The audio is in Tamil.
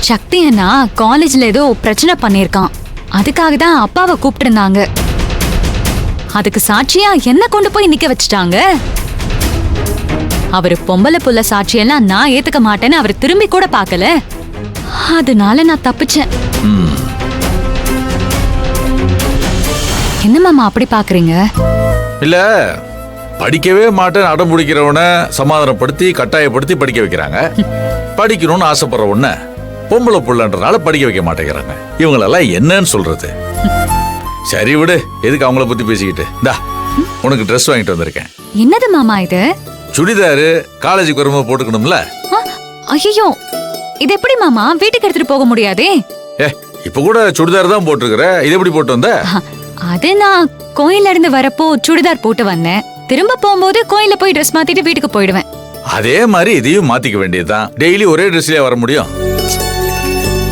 சக்தி அண்ணா காலேஜ்ல ஏதோ பிரச்சனை பண்ணிருக்கான். அதுக்காக தான் அப்பாவை கூப்பிட்டு இருந்தாங்க. அதுக்கு சாட்சியா என்ன கொண்டு போய் நிக்க வச்சுட்டாங்க. அவரு பொம்பளை புள்ள சாட்சியெல்லாம் நான் ஏத்துக்க மாட்டேன்னு அவர் திரும்பி கூட பார்க்கல. அதனால நான் தப்பிச்சேன். என்ன மாமா அப்படி பாக்குறீங்க? இல்ல, படிக்கவே மாட்டேன்னு அடம் பிடிக்கிறவன சமாதானப்படுத்தி கட்டாயப்படுத்தி படிக்க வைக்கிறாங்க. படிக்கணும்னு ஆசைப்படுறவன பொம்பளை புள்ளன்றனால படிக்க வைக்க மாட்டேங்கிறாங்க. இவங்களெல்லாம் என்னன்னு சொல்றது? சரி விடு, எதுக்கு அவங்கள பத்தி பேசிக்கிட்டு. இந்தா உனக்கு ட்ரெஸ் வாங்கிட்டு வந்திருக்கேன். என்னது மாமா இது? சுடிதாரு, காலேஜுக்கு வரும்போது போட்டுக்கணும்ல. ஐயோ, இது எப்படி மாமா வீட்டுக்கு எடுத்துட்டு போக முடியாதே? இப்ப கூட சுடிதார் தான் போட்டுருக்கிற, இது எப்படி போட்டு வந்த? அது நான் கோயில்ல இருந்து வரப்போ சுடிதார் போட்டு வந்தேன். திரும்ப போகும்போது கோயில்ல போய் ட்ரெஸ் மாத்திட்டு வீட்டுக்கு போயிடுவேன். அதே மாதிரி இதையும் மாத்திக்க வேண்டியதுதான். டெய்லி ஒரே ட்ரெஸ்லயே வர முடியும்?